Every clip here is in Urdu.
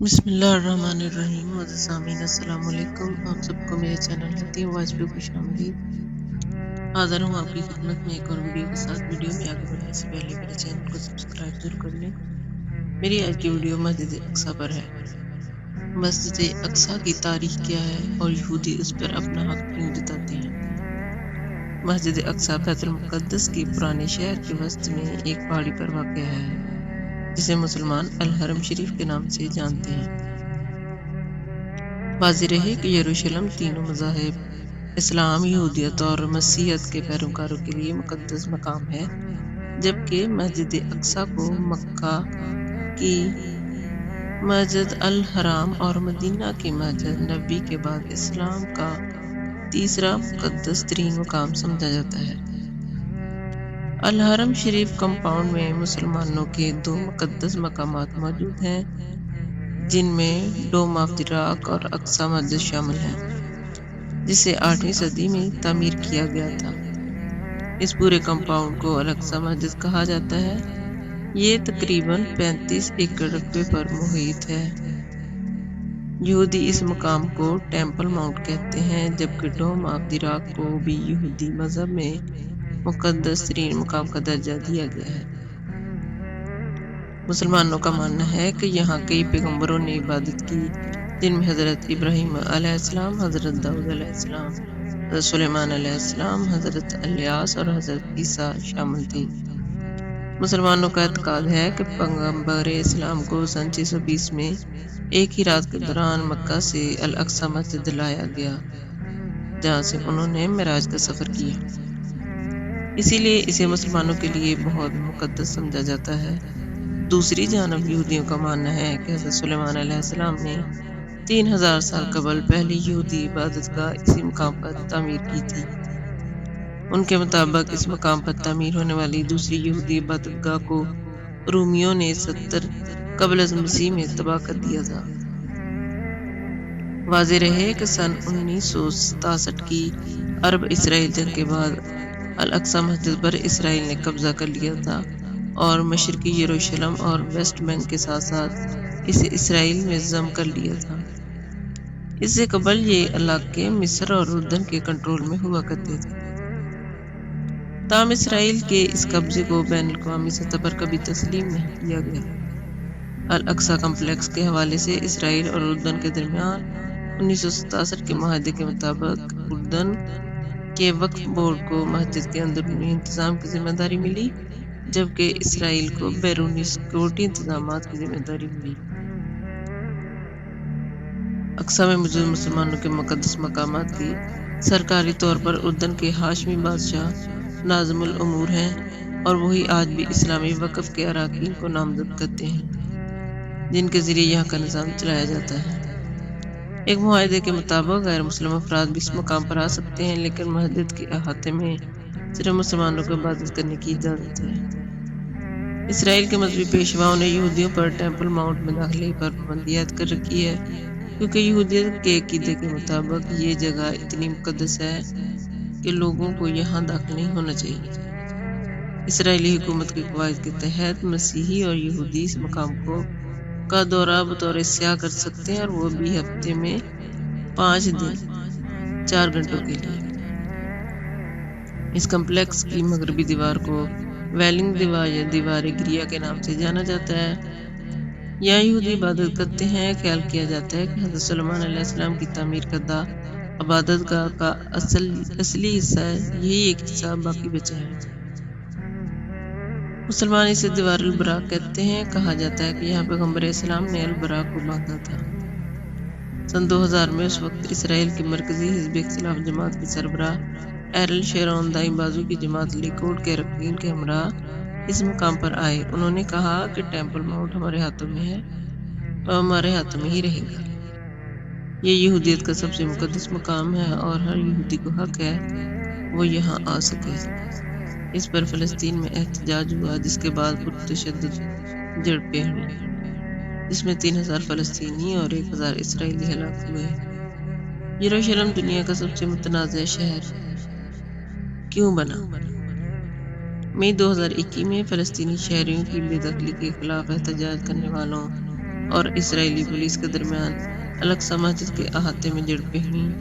بسم اللہ الرحمن الرحیم۔ معزز سامعین السلام علیکم، آپ سب کو میرے چینل ہلتی وائس پہ خوش آمدید۔ حاضر ہوں آپ کی خدمت میں ایک اور ویڈیو کے ساتھ۔ ویڈیو میں آگے بڑھنے سے پہلے میرے چینل کو سبسکرائب ضرور کر لیں۔ میری آج کی ویڈیو مسجد اقصی پر ہے۔ مسجد اقصی کی تاریخ کیا ہے اور یہودی اس پر اپنا حق کیوں جتاتے ہیں؟ مسجد اقصی بیت المقدس کی پرانے شہر کے وسط میں ایک پہاڑی پر واقع ہے، جسے مسلمان الحرم شریف کے نام سے جانتے ہیں۔ واضح رہے کہ یروشلم تینوں مذاہب اسلام، یہودیت اور مسیحیت کے پیروکاروں کے لیے مقدس مقام ہے، جبکہ مسجد اقصی کو مکہ کی مسجد الحرام اور مدینہ کی مسجد نبوی کے بعد اسلام کا تیسرا مقدس ترین مقام سمجھا جاتا ہے۔ الحرم شریف کمپاؤنڈ میں مسلمانوں کے دو مقدس مقامات موجود ہیں، جن میں ڈوم آف دی راک اور اقصی مسجد شامل ہیں، جسے 8ویں صدی میں تعمیر کیا گیا تھا۔ اس پورے کمپاؤنڈ کو الاقصی مسجد کہا جاتا ہے۔ یہ تقریباً 35 ایکڑ رقبے پر محیط ہے۔ یہودی اس مقام کو ٹیمپل ماؤنٹ کہتے ہیں، جبکہ ڈوم آف دی راک کو بھی یہودی مذہب میں مقدس ترین مقام کا درجہ دیا گیا ہے۔ مسلمانوں کا ماننا ہے کہ یہاں کئی پیغمبروں نے عبادت کی، جن میں حضرت ابراہیم علیہ السلام، حضرت داؤد علیہ السلام، حضرت سلیمان علیہ السلام، حضرت الیاس اور حضرت عیسیٰ شامل تھے۔ مسلمانوں کا اعتقاد ہے کہ پیغمبر اسلام کو سن 620 میں ایک ہی رات کے دوران مکہ سے الاقصی مسجد لایا گیا، جہاں سے انہوں نے معراج کا سفر کیا۔ اسی لیے اسے مسلمانوں کے لیے بہت مقدس سمجھا جاتا ہے۔ دوسری جانب یہودیوں کا ماننا ہے کہ حضرت سلیمان علیہ السلام نے 3000 سال قبل پہلی یہودی عبادت گاہ اسی مقام پر تعمیر کی تھی۔ ان کے مطابق اس مقام پر تعمیر ہونے والی دوسری یہودی عبادت گاہ کو رومیوں نے 70 قبل از مسیح میں تباہ کر دیا تھا۔ واضح رہے کہ سن 1967 کی عرب اسرائیل جنگ کے بعد الاقصی مسجد پر اسرائیل نے قبضہ کر لیا تھا اور مشرقی یروشلم اور ویسٹ بینک کے ساتھ ساتھ اسے اسرائیل میں ضم کر لیا تھا۔ اس سے قبل یہ علاقے مصر اور اردن کے کنٹرول میں ہوا کرتے تھے۔ تاہم اسرائیل کے اس قبضے کو بین الاقوامی سطح پر کبھی تسلیم نہیں کیا گیا۔ الاقصی کمپلیکس کے حوالے سے اسرائیل اور اردن کے درمیان 1967 کے معاہدے کے مطابق اردن کے وقف بورڈ کو مسجد کے اندرونی انتظام کی ذمہ داری ملی، جبکہ اسرائیل کو بیرونی سیکورٹی انتظامات کی ذمہ داری ملی۔ اقصی میں موجود مسلمانوں کے مقدس مقامات کی سرکاری طور پر اردن کے ہاشمی بادشاہ ناظم الامور ہیں، اور وہی آج بھی اسلامی وقف کے اراکین کو نامزد کرتے ہیں، جن کے ذریعے یہاں کا نظام چلایا جاتا ہے۔ ایک معاہدے کے مطابق غیر مسلم افراد بھی اس مقام پر آ سکتے ہیں، لیکن مسجد کے احاطے میں صرف مسلمانوں کو عبادت کرنے کی اجازت ہے۔ اسرائیل کے مذہبی پیشواؤں نے یہودیوں پر ٹیمپل ماؤنٹ میں داخلے پر پابندی عائد کر رکھی ہے، کیونکہ یہودیت کے عقیدے کے مطابق یہ جگہ اتنی مقدس ہے کہ لوگوں کو یہاں داخل نہیں ہونا چاہیے۔ اسرائیلی حکومت کے قواعد کے تحت مسیحی اور یہودی اس مقام کا دورہ بطور سیاح کر سکتے ہیں، اور وہ بھی ہفتے میں 5 دن 4 گھنٹوں کے لیے۔ اس کمپلیکس کی مغربی دیوار کو ویلنگ دیوار یا دیوار گریا کے نام سے جانا جاتا ہے۔ یہاں یہودی عبادت کرتے ہیں۔ خیال کیا جاتا ہے کہ حضرت سلیمان علیہ السلام کی تعمیر کردہ عبادت گاہ کا اصلی حصہ ہے، یہی ایک حصہ باقی بچا ہے۔ مسلمان اسے دیوار البراق کہتے ہیں۔ کہا جاتا ہے کہ یہاں پیغمبر اسلام نے البراق کو باندھا تھا۔ سن 2000 میں اس وقت اسرائیل کی مرکزی حزب اختلاف جماعت کے سربراہ ایرل شیرون دائیں بازو کی جماعت لیکوڈ کے اراکین کے ہمراہ اس مقام پر آئے۔ انہوں نے کہا کہ ٹیمپل ماؤنٹ ہمارے ہاتھوں میں ہے اور ہمارے ہاتھوں میں ہی رہے گا۔ یہ یہودیت کا سب سے مقدس مقام ہے اور ہر یہودی کو حق ہے وہ یہاں آ سکے۔ اس پر فلسطین میں احتجاج ہوا، جس کے بعد پرتشدد جھڑپیں ہوئیں، جس میں 3000 فلسطینی اور 1000 اسرائیلی ہلاک ہوئے۔ یروشلم دنیا کا سب سے متنازع شہر کیوں بنا؟ مئی 2021 میں فلسطینی شہریوں کی بے دخلی کے خلاف احتجاج کرنے والوں اور اسرائیلی پولیس کے درمیان الاقصی مسجد کے احاطے میں جھڑپیں ہوئیں،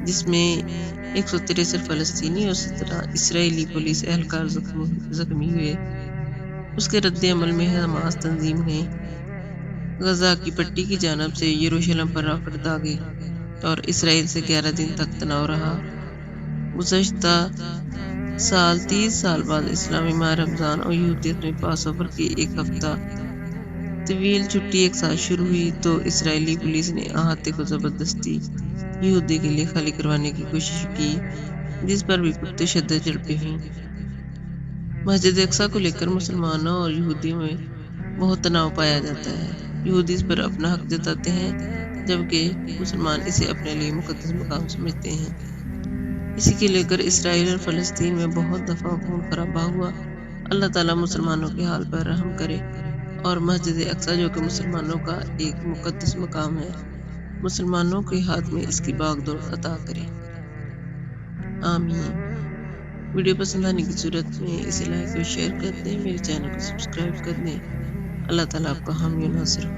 جس میں 163 فلسطینی اور 17 اسرائیلی پولیس اہلکار زخمی ہوئے۔ اس کے رد عمل میں حماس تنظیم نے غزہ کی پٹی کی جانب سے یروشلم پر راکٹ داغے اور اسرائیل سے 11 دن تک تناؤ رہا۔ گزشتہ سال 30 سال بعد اسلامی ماہ رمضان اور یہودیت میں پاس اوور کی ایک ہفتہ طویل چھٹی ایک ساتھ شروع ہوئی تو اسرائیلی پولیس نے احاطے کو زبردستی یہودی کے لیے خالی کروانے کی کوشش کی، جس پر بھی پرتشدد جھڑپیں ہوئیں۔ مسجد اقصی کو لے کر مسلمانوں اور یہودیوں میں بہت تناؤ پایا جاتا ہے۔ یہودی اس پر اپنا حق جتاتے ہیں جبکہ مسلمان اسے اپنے لیے مقدس مقام سمجھتے ہیں۔ اسی کے لے کر اسرائیل اور فلسطین میں بہت دفعہ خون خرابہ ہوا۔ اللہ تعالیٰ مسلمانوں کے حال پر رحم کرے اور مسجد اقصی جو کہ مسلمانوں کا ایک مقدس مقام ہے، مسلمانوں کے ہاتھ میں اس کی باغ دوڑ عطا کرے۔ آمین۔ ویڈیو پسند آنے کی صورت میں اسے لائک اور شیئر کر دیں، میرے چینل کو سبسکرائب کر دیں۔ اللہ تعالیٰ آپ کا حامی و ناصر ہو۔